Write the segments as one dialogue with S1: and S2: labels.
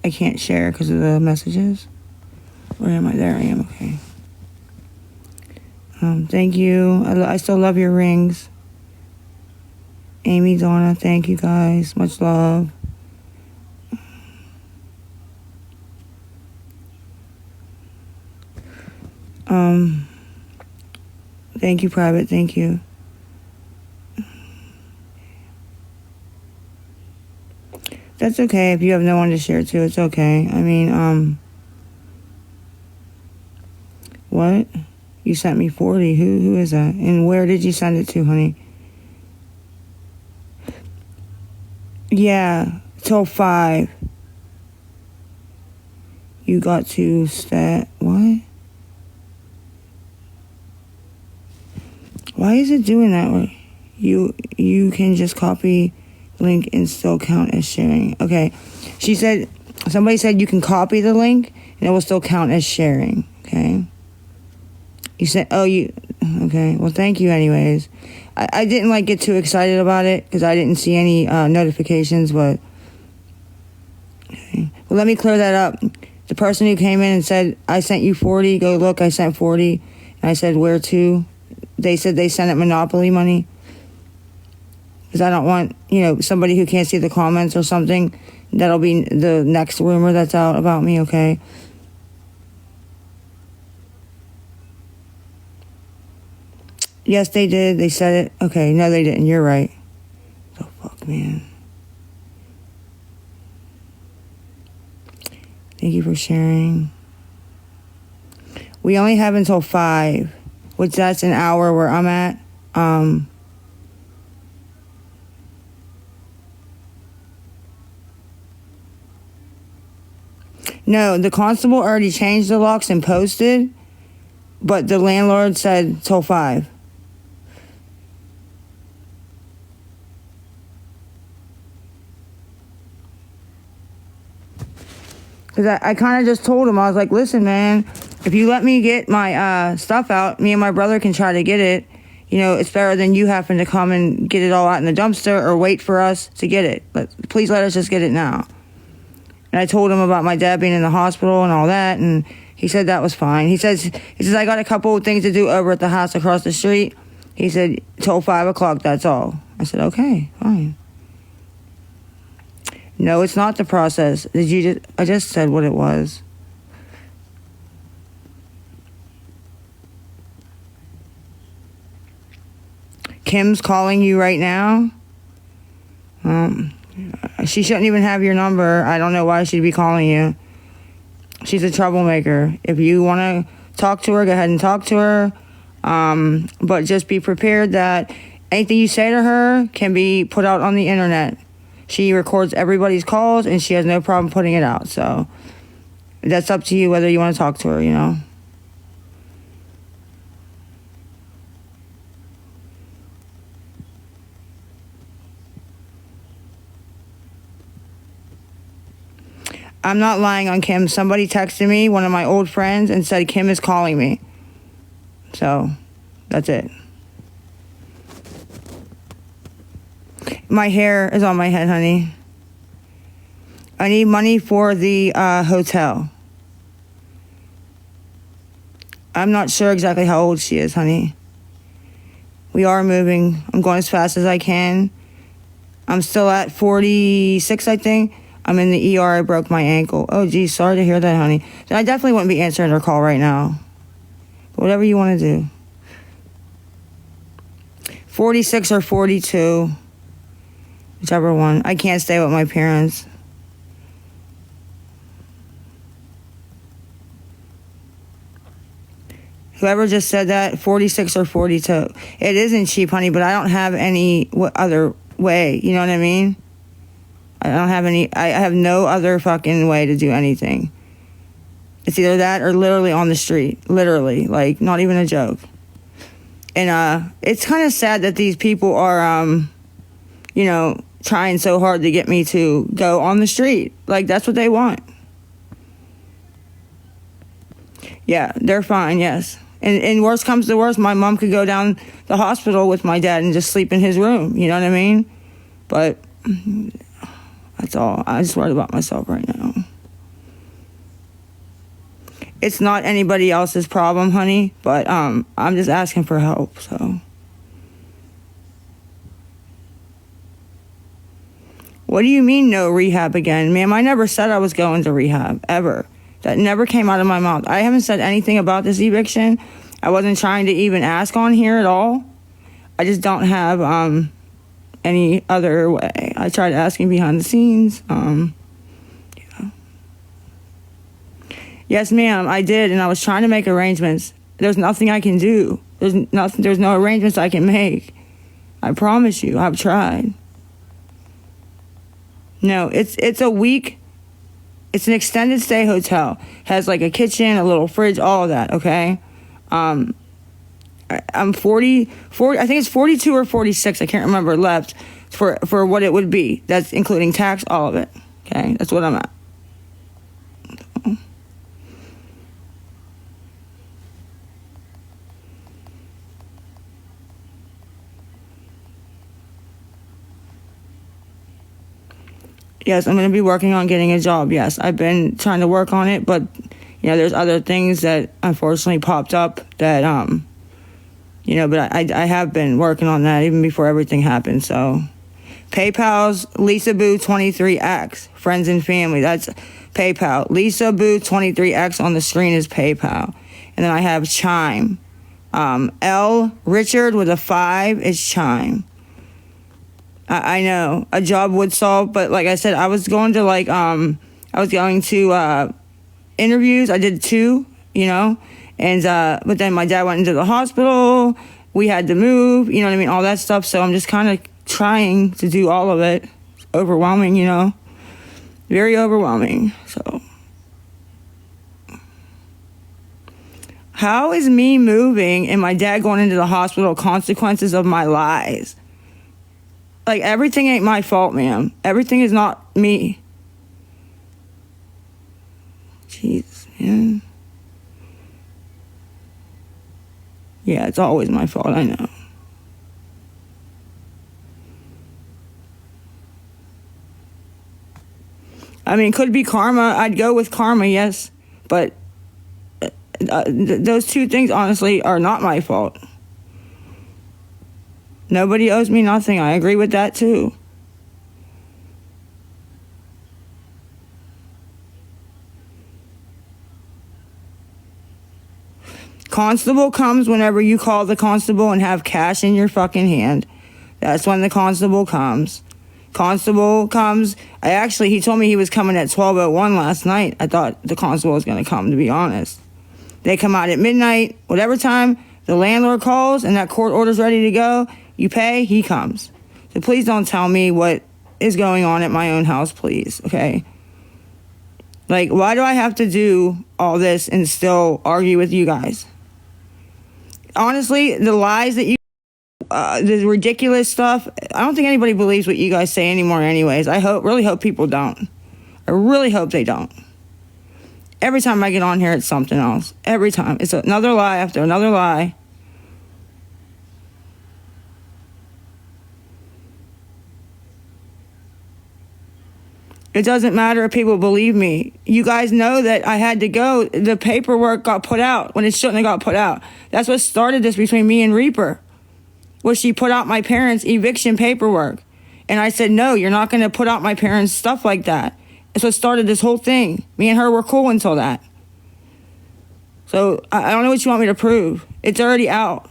S1: I can't share because of the messages. Where am I? There I am. Okay. Thank you. I still love your rings. Amy, Donna, thank you guys. Much love. Thank you, Private. Thank you. That's okay if you have no one to share to. It's okay. I mean, what? You sent me 40. Who is that? And where did you send it to, honey? Yeah, till 5. You got to what? Why is it doing that way? You can just copy link and still count as sharing. Okay. Somebody said you can copy the link and it will still count as sharing. Okay. You said, okay. Well, thank you anyways. I didn't get too excited about it because I didn't see any notifications, but okay. Well, let me clear that up. The person who came in and said, I sent you 40, go look, I sent 40. And I said, where to? They said they sent it Monopoly money. Because I don't want, somebody who can't see the comments or something. That'll be the next rumor that's out about me, okay? Yes, they did. They said it. Okay, no, they didn't. You're right. Oh, fuck, man. Thank you for sharing. We only have until 5, which that's an hour where I'm at. No, the constable already changed the locks and posted, but the landlord said till 5. Because I kind of just told him, I was like, listen, man, if you let me get my stuff out, me and my brother can try to get it. It's better than you having to come and get it all out in the dumpster or wait for us to get it. Please let us just get it now. And I told him about my dad being in the hospital and all that, and he said that was fine. He says, I got a couple of things to do over at the house across the street. He said, till 5 o'clock, that's all. I said, okay, fine. No, it's not the process. I just said what it was. Kim's calling you right now. She shouldn't even have your number. I don't know why she'd be calling you. She's a troublemaker. If you want to talk to her, go ahead and talk to her. But just be prepared that anything you say to her can be put out on the internet. She records everybody's calls, and she has no problem putting it out. So that's up to you whether you want to talk to her, I'm not lying on Kim. Somebody texted me, one of my old friends, and said Kim is calling me. So that's it. My hair is on my head, honey. I need money for the hotel. I'm not sure exactly how old she is, honey. We are moving. I'm going as fast as I can. I'm still at 46, I think. I'm in the ER. I broke my ankle. Oh, geez, sorry to hear that, honey. I definitely wouldn't be answering her call right now. But whatever you want to do. 46 or 42. Whichever one. I can't stay with my parents. Whoever just said that, 46 or 42. It isn't cheap, honey, but I don't have any other way. You know what I mean? I have no other fucking way to do anything. It's either that or literally on the street. Literally. Not even a joke. And it's kind of sad that these people are, trying so hard to get me to go on the street. That's what they want. Yeah, they're fine, yes. And worst comes to worst, my mom could go down the hospital with my dad and just sleep in his room. You know what I mean? But that's all. I just worried about myself right now. it's not anybody else's problem, honey, but I'm just asking for help, so. What do you mean no rehab again? Ma'am, I never said I was going to rehab, ever. That never came out of my mouth. I haven't said anything about this eviction. I wasn't trying to even ask on here at all. I just don't have any other way. I tried asking behind the scenes. Yes, ma'am, I did, and I was trying to make arrangements. There's nothing I can do. There's no arrangements I can make. I promise you, I've tried. No, it's a week. It's an extended stay hotel. Has like a kitchen, a little fridge, all of that, okay? I'm 40, I think it's 42 or 46, I can't remember, left for what it would be. That's including tax, all of it, okay? That's what I'm at. Yes, I'm going to be working on getting a job. Yes, I've been trying to work on it, but, there's other things that unfortunately popped up that, but I have been working on that even before everything happened, so. PayPal's Lisa Boo 23X, friends and family, that's PayPal. Lisa Boo 23X on the screen is PayPal. And then I have Chime. L Richard with a 5 is Chime. I know a job would solve, but like I said, I was going to interviews. I did 2, and but then my dad went into the hospital. We had to move, all that stuff. So I'm just kind of trying to do all of it. It's overwhelming, very overwhelming. So how is me moving and my dad going into the hospital consequences of my lies? Like, everything ain't my fault, ma'am. Everything is not me. Jeez, man. Yeah, it's always my fault, I know. I mean, could be karma. I'd go with karma, yes. But those 2 things, honestly, are not my fault. Nobody owes me nothing. I agree with that, too. Constable comes whenever you call the constable and have cash in your fucking hand. That's when the constable comes. Constable comes. He told me he was coming at 12:01 last night. I thought the constable was going to come, to be honest. They come out at midnight. Whatever time the landlord calls and that court order's ready to go, you pay, he comes. So please don't tell me what is going on at my own house, please, okay? Like, why do I have to do all this and still argue with you guys? Honestly, the lies that the ridiculous stuff, I don't think anybody believes what you guys say anymore anyways. I really hope people don't. I really hope they don't. Every time I get on here, it's something else. Every time. It's another lie after another lie. It doesn't matter if people believe me. You guys know that I had to go. The paperwork got put out when it shouldn't have got put out. That's what started this between me and Reaper. Was she put out my parents' eviction paperwork. And I said, no, you're not going to put out my parents' stuff like that. That's what started this whole thing. Me and her were cool until that. So I don't know what you want me to prove. It's already out.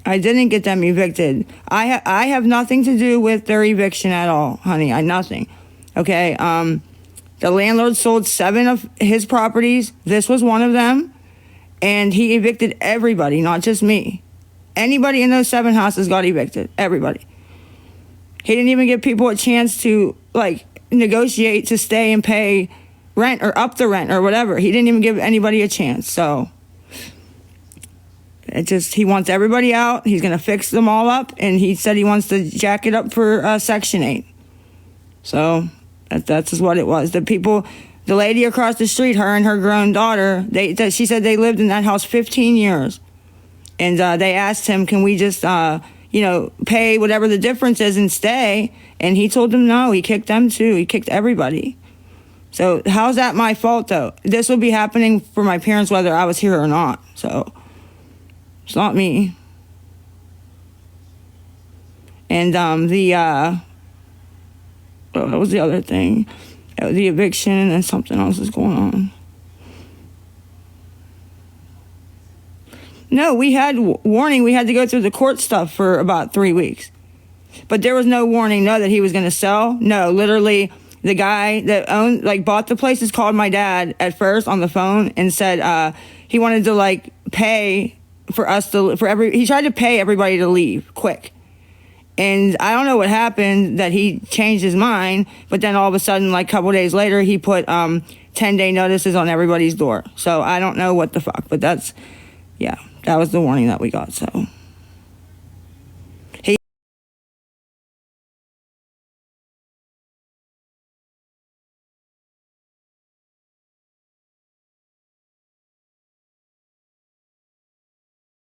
S1: I didn't get them evicted. I have nothing to do with their eviction at all, honey. Nothing. Okay. The landlord sold 7 of his properties. This was one of them. And he evicted everybody, not just me. Anybody in those 7 houses got evicted. Everybody. He didn't even give people a chance to, negotiate to stay and pay rent or up the rent or whatever. He didn't even give anybody a chance. So he wants everybody out. He's going to fix them all up. And he said he wants to jack it up for Section 8. So that's just what it was. The lady across the street, her and her grown daughter, she said they lived in that house 15 years. And they asked him, can we just, pay whatever the difference is and stay. And he told them no. He kicked them too. He kicked everybody. So how's that my fault, though? This will be happening for my parents whether I was here or not. So it's not me. And what was the other thing? The eviction, and then something else is going on. No, we had warning. We had to go through the court stuff for about 3 weeks. But there was no warning, no, that he was going to sell. No, literally, the guy that bought the places called my dad at first on the phone and said he wanted to, pay for us to, he tried to pay everybody to leave quick. And I don't know what happened that he changed his mind, but then all of a sudden, a couple days later, he put 10-day notices on everybody's door. So I don't know what the fuck, but that was the warning that we got, so. He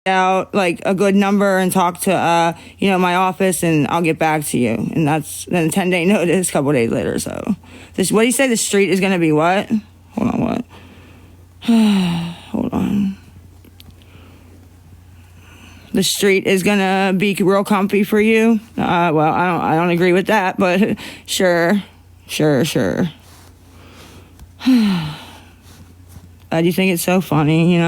S1: out a good number and talk to my office, and I'll get back to you. And that's then 10-day notice a couple days later. So what do you say? The street is gonna be what? Hold on, what? Hold on. The street is gonna be real comfy for you. Well, I don't agree with that, but sure. Do you think it's so funny?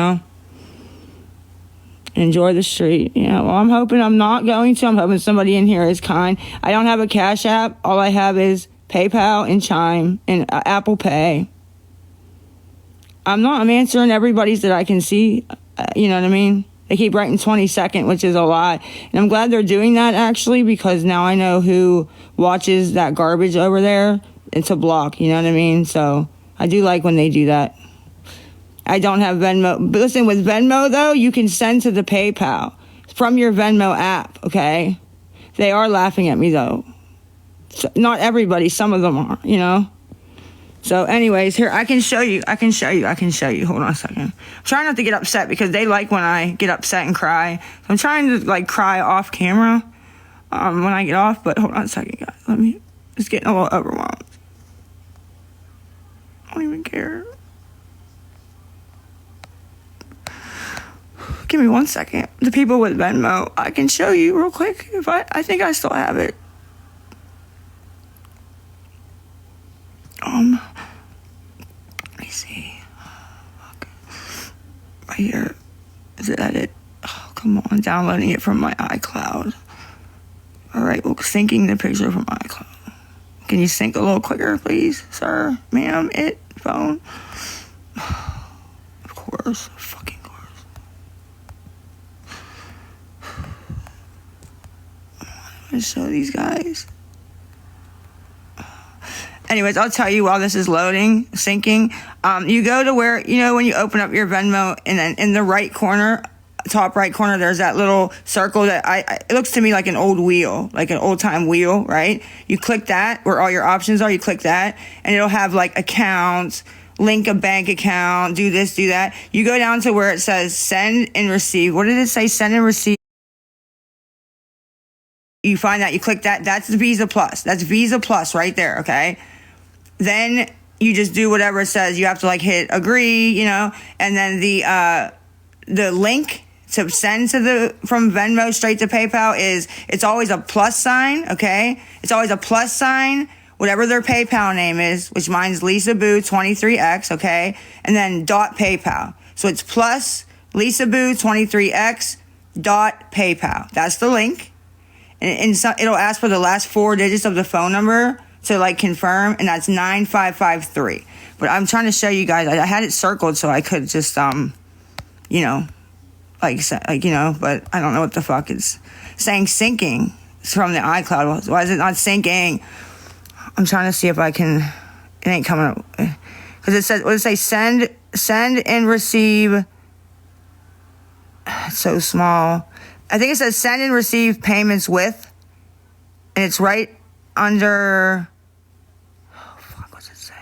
S1: Enjoy the street. Well, I'm hoping I'm not going to. I'm hoping somebody in here is kind. I don't have a Cash App. All I have is PayPal and Chime and Apple Pay. I'm answering everybody's that I can see. You know what I mean? They keep writing 22nd, which is a lot. And I'm glad they're doing that, actually, because now I know who watches that garbage over there. It's a block, you know what I mean? So I do like when they do that. I don't have Venmo. But listen, with Venmo, though, you can send to the PayPal from your Venmo app, okay? They are laughing at me, though. So, not everybody. Some of them are, So, anyways, here, I can show you. Hold on a second. I'm trying not to get upset because they like when I get upset and cry. So I'm trying to, cry off camera when I get off. But hold on a second, guys. It's getting a little overwhelmed. I don't even care. Give me 1 second. The people with Venmo, I can show you real quick. If I think I still have it. Let me see. Okay. Right here. Is it edit? Oh, come on. Downloading it from my iCloud. All right. Well, syncing the picture from iCloud. Can you sync a little quicker, please, sir, ma'am, phone? Of course. Fucking course. I'm going to show these guys. Anyways, I'll tell you while this is loading, syncing. You go to where, when you open up your Venmo, and then in the right corner, top right corner, there's that little circle that it looks to me like an old wheel, like an old time wheel, right? You click that where all your options are, you click that, and it'll have accounts, link a bank account, do this, do that. You go down to where it says send and receive. What did it say? Send and receive. You find that, you click that. That's Visa Plus. That's Visa Plus right there, okay? Then you just do whatever it says. You have to hit agree, and then the link to send from Venmo straight to PayPal it's always a plus sign, okay? It's always a plus sign, whatever their PayPal name is, which mine's Lisa Boo 23X, okay? And then .PayPal. So it's plus Lisa Boo 23X .PayPal. That's the link. And so it'll ask for the last 4 digits of the phone number to confirm, and that's 9553. But I'm trying to show you guys. I had it circled so I could just but I don't know what the fuck it's saying. Syncing from the iCloud. Why is it not syncing? I'm trying to see if I can. It ain't coming up because it says, what does it say? Send and receive. It's so small. I think it says send and receive payments with, and it's right under. Oh, fuck, what's it say?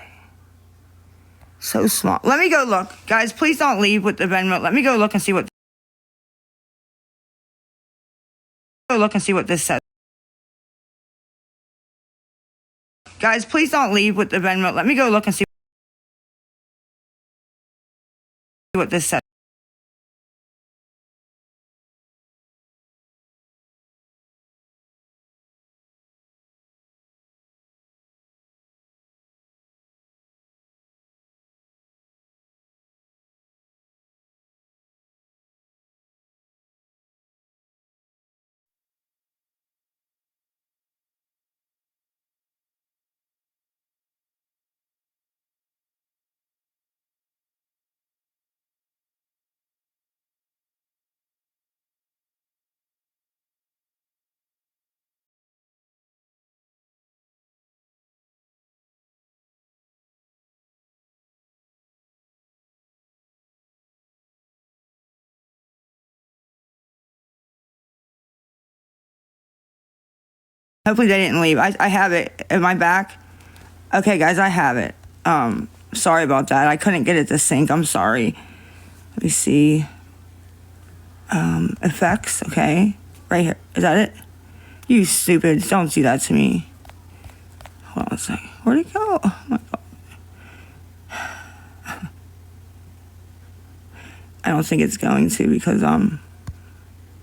S1: So small. Let me go look. Guys, please don't leave with the Venmo. Let me go look and see what. Go look and see what this says. Guys, please don't leave with the Venmo. Let me go look and see what this says. Hopefully they didn't leave. I have it. Am I back? Okay, guys, I have it. Sorry about that. I couldn't get it to sync. I'm sorry. Let me see. Effects. Okay. Right here. Is that it? You stupid. Don't do that to me. Hold on a second. Where'd it go? Oh, my God. I don't think it's going to because, there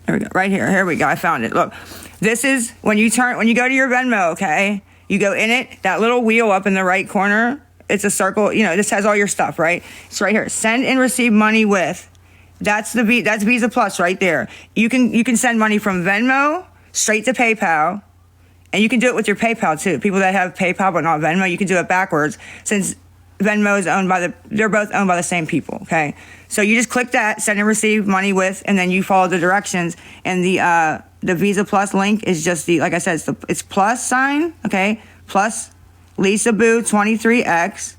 S1: we go. Right here. Here we go. I found it. Look. This is when you go to your Venmo, okay? You go in it, that little wheel up in the right corner, it's a circle, this has all your stuff, right? It's right here. Send and receive money with. That's Visa Plus right there. You can send money from Venmo straight to PayPal, and you can do it with your PayPal too. People that have PayPal but not Venmo, you can do it backwards since Venmo is they're both owned by the same people, okay? So you just click that, send and receive money with, and then you follow the directions, and the Visa Plus link is just like I said, it's plus sign, okay? Plus Lisa Boo 23X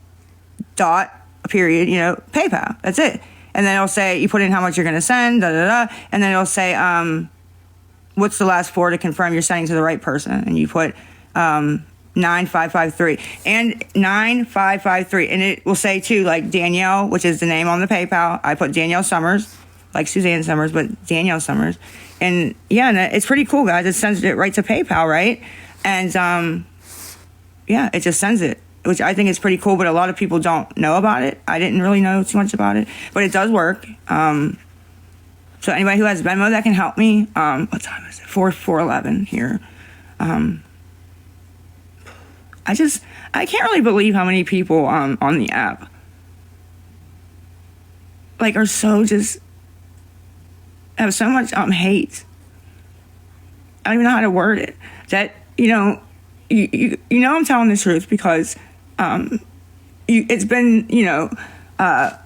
S1: dot period, PayPal. That's it. And then it'll say, you put in how much you're going to send, and then it'll say, what's the last four to confirm you're sending to the right person? And you put 9553 and 9553. And it will say too, like Danielle, which is the name on the PayPal. I put Danielle Summers, like Suzanne Summers, but Danielle Summers. And yeah, and it's pretty cool, guys. It sends it right to PayPal, right? And yeah, it just sends it, which I think is pretty cool, but a lot of people don't know about it. I didn't really know too much about it, but it does work. So anybody who has Venmo that can help me, what time is it? 4:11 here. I can't really believe how many people on the app are so just have so much hate. I don't even know how to word it. That I'm telling the truth because it's been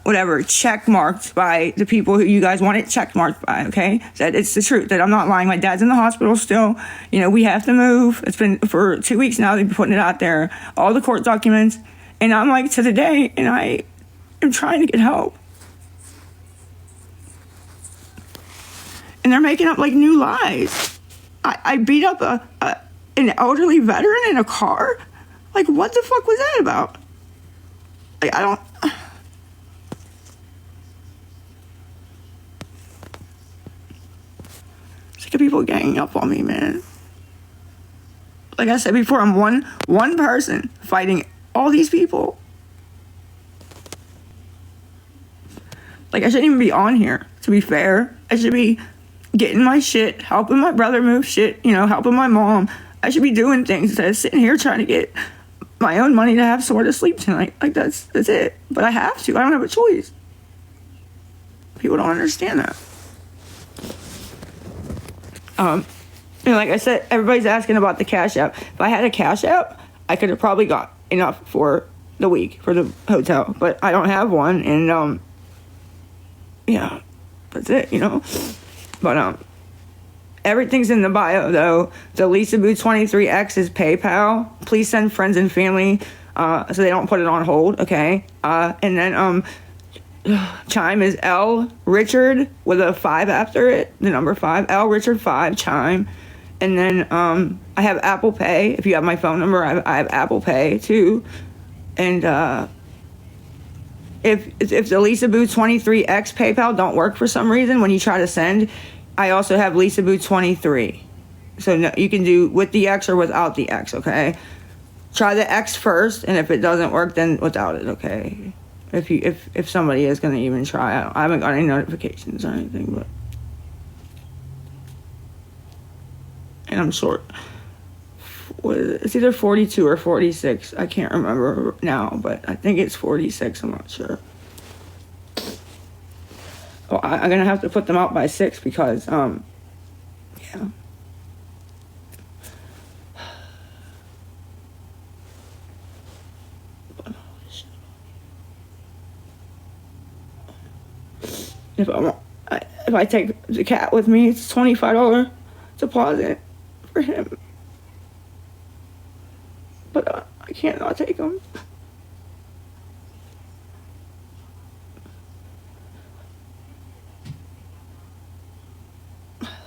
S1: whatever check marked by the people who you guys want it check marked by. Okay, that it's the truth. That I'm not lying. My dad's in the hospital still. We have to move. It's been for 2 weeks now. They've been putting it out there, all the court documents, and I'm to the day, and I am trying to get help. And they're making up new lies. I beat up an elderly veteran in a car. What the fuck was that about? I don't. Sick of people ganging up on me, man. Like I said before, I'm one person fighting all these people. I shouldn't even be on here, to be fair. I should be getting my shit, helping my brother move shit, helping my mom. I should be doing things instead of sitting here trying to get my own money to have somewhere to sleep tonight. That's it. But I have to. I don't have a choice. People don't understand that. And like I said, everybody's asking about the Cash App. If I had a Cash App, I could have probably got enough for the week for the hotel. But I don't have one, and yeah, that's it, But everything's in the bio though. The Lisa Boo 23X is PayPal. Please send friends and family so they don't put it on hold, okay? And then Chime is L Richard with a 5 after it, the number 5. L Richard 5 Chime. And then I have Apple Pay. If you have my phone number, I have Apple Pay too. And if the Lisa Boo 23X PayPal don't work for some reason when you try to send, I also have Lisa Boo 23. So no, you can do with the X or without the X, okay? Try the X first, and if it doesn't work, then without it, okay? If somebody is gonna even try, I haven't got any notifications or anything, but and I'm short. What is it? It's either 42 or 46. I can't remember now, but I think it's 46. I'm not sure. Oh, I'm gonna have to put them out by 6 because yeah. If I take the cat with me, it's $25 deposit for him. But I can't not take him.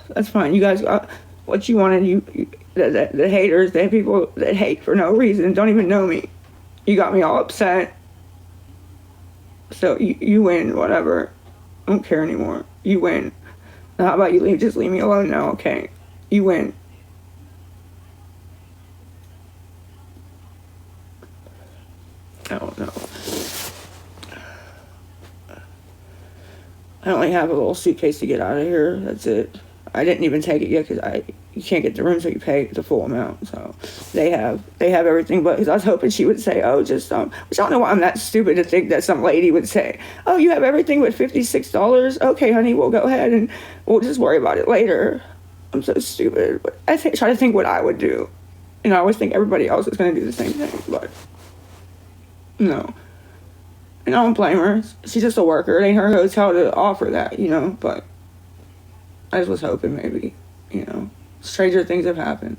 S1: That's fine. You guys got what you wanted. The haters, the people that hate for no reason, don't even know me. You got me all upset. So you win, whatever. I don't care anymore. You win. Now how about you just leave me alone now, okay? You win. I don't know. I only have a little suitcase to get out of here. That's it. I didn't even take it yet because you can't get the room until you pay the full amount. So they have everything. But I was hoping she would say, oh, just which I don't know why I'm that stupid to think that some lady would say, oh, you have everything but $56. Okay, honey, we'll go ahead and we'll just worry about it later. I'm so stupid. But I try to think what I would do. I always think everybody else is going to do the same thing, but no. And I don't blame her. She's just a worker. It ain't her hotel to offer that, but I just was hoping maybe, stranger things have happened.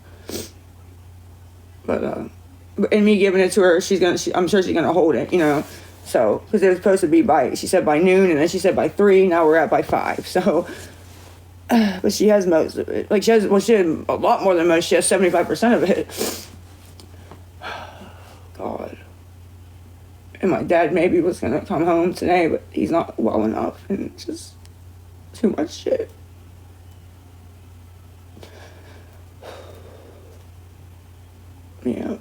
S1: But and me giving it to her, I'm sure she's gonna hold it, So, because it was supposed to be she said by noon, and then she said by 3. Now we're at by 5. So, but she has most of it. Like she had a lot more than most. She has 75% of it. God. And my dad maybe was gonna come home today, but he's not well enough, and it's just too much shit. Yeah.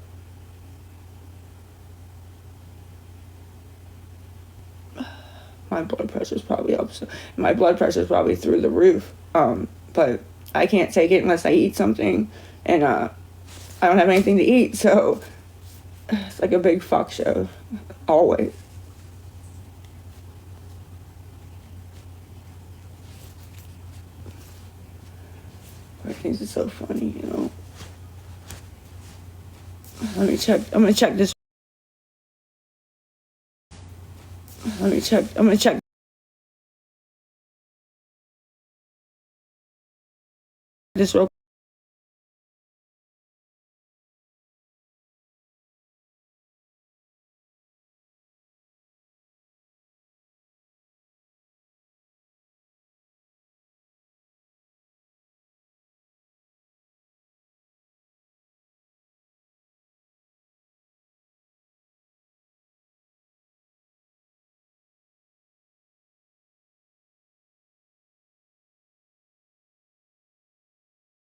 S1: My blood pressure's probably up. So my blood pressure's probably through the roof. But I can't take it unless I eat something, and I don't have anything to eat, so it's like a big fuck show, always. I think it's so funny, Let me check. I'm gonna check this. Let me check. I'm gonna check this real.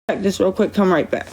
S1: Check this real quick. Come right back.